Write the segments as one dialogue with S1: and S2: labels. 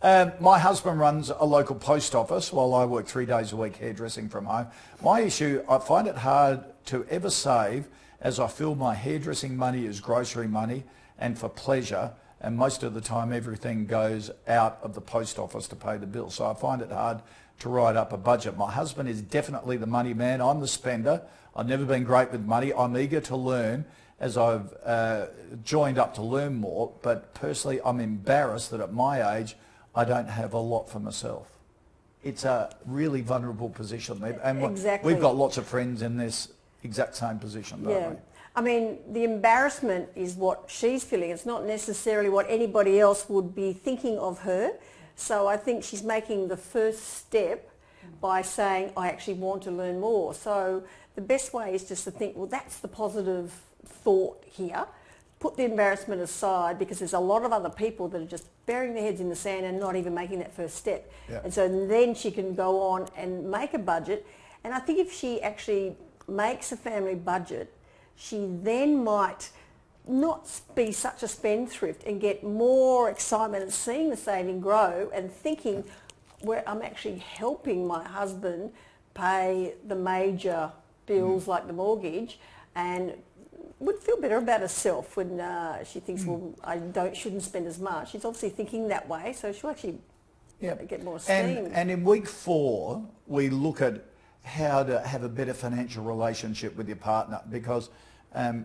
S1: My husband runs a local post office while I work 3 days a week hairdressing from home. My issue, I find it hard to ever save as I feel my hairdressing money is grocery money and for pleasure, and most of the time everything goes out of the post office to pay the bills. So I find it hard to write up a budget. My husband is definitely the money man. I'm the spender. I've never been great with money. I'm eager to learn as I've joined up to learn more, but personally I'm embarrassed that at my age I don't have a lot for myself. It's a really vulnerable position, and
S2: Exactly.
S1: we've got lots of friends in this exact same position, don't we?
S2: I mean, the embarrassment is what she's feeling. It's not necessarily what anybody else would be thinking of her. So I think she's making the first step by saying, I actually want to learn more. So the best way is just to think, well, that's the positive thought here. Put the embarrassment aside, because there's a lot of other people that are just burying their heads in the sand and not even making that first step.
S1: Yeah.
S2: And so then she can go on and make a budget. And I think if she actually makes a family budget, she then might not be such a spendthrift and get more excitement at seeing the saving grow and thinking, where I'm actually helping my husband pay the major bills like the mortgage, and would feel better about herself when she thinks, well, I shouldn't spend as much. She's obviously thinking that way, so she'll actually get more esteem.
S1: And in week 4, we look at how to have a better financial relationship with your partner, because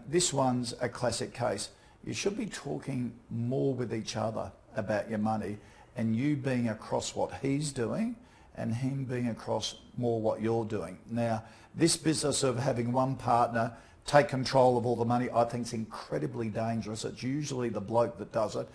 S1: this one's a classic case. You should be talking more with each other about your money, and you being across what he's doing and him being across more what you're doing. Now, this business of having one partner take control of all the money, I think is incredibly dangerous. It's usually the bloke that does it.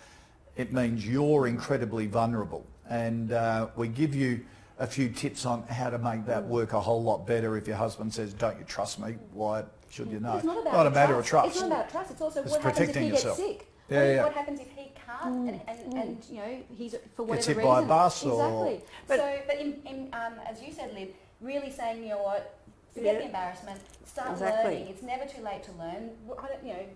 S1: It means you're incredibly vulnerable. And we give you a few tips on how to make that work a whole lot better. If your husband says, don't you trust me, why should you know?
S3: It's not
S1: not a matter of trust.
S3: It's not about trust. It's also
S1: It's
S3: what happens if
S1: protecting
S3: he
S1: yourself.
S3: gets sick. What happens if he can't and you know, he's for whatever
S1: Gets hit
S3: reason.
S1: by a bus
S3: exactly.
S2: But
S3: But as you said, Lib, really saying, you know what, forget the embarrassment, start learning. It's never too late to learn.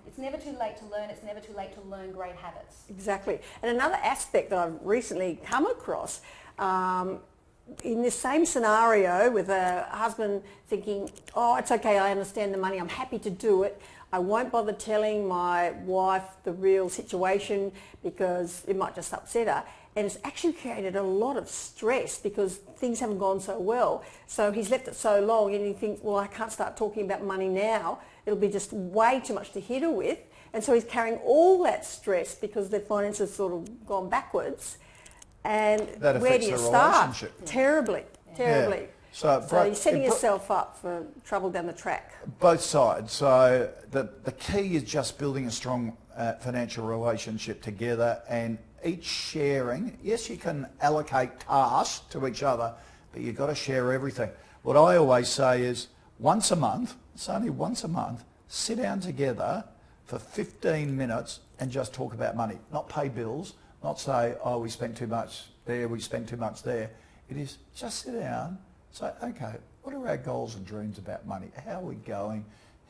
S3: It's never too late to learn. It's never too late to learn great habits.
S2: Exactly. And another aspect that I've recently come across, in this same scenario with a husband thinking, oh, it's okay, I understand the money, I'm happy to do it. I won't bother telling my wife the real situation because it might just upset her. And it's actually created a lot of stress because things haven't gone so well. So he's left it so long and he thinks, well, I can't start talking about money now. It'll be just way too much to hit her with. And so he's carrying all that stress because their finances sort of gone backwards. And where do you start? Terribly.
S1: Yeah.
S2: So you're setting yourself up for trouble down the track.
S1: Both sides. So the key is just building a strong financial relationship together, and each sharing. Yes, you can allocate tasks to each other, but you've got to share everything. What I always say is once a month, it's only once a month, sit down together for 15 minutes and just talk about money. Not pay bills, not say, oh, we spent too much there, we spent too much there. It is just sit down, say, okay, what are our goals and dreams about money? How are we going?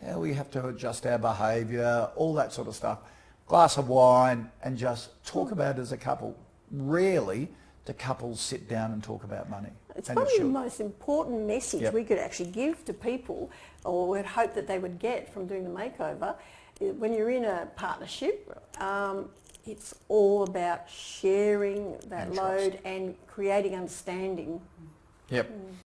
S1: How we have to adjust our behaviour, all that sort of stuff. Glass of wine and just talk about it as a couple. Rarely do couples sit down and talk about money.
S2: It's probably the most important message we could actually give to people, or we'd hope that they would get from doing the makeover. When you're in a partnership, it's all about sharing that load and creating understanding.
S1: Yep.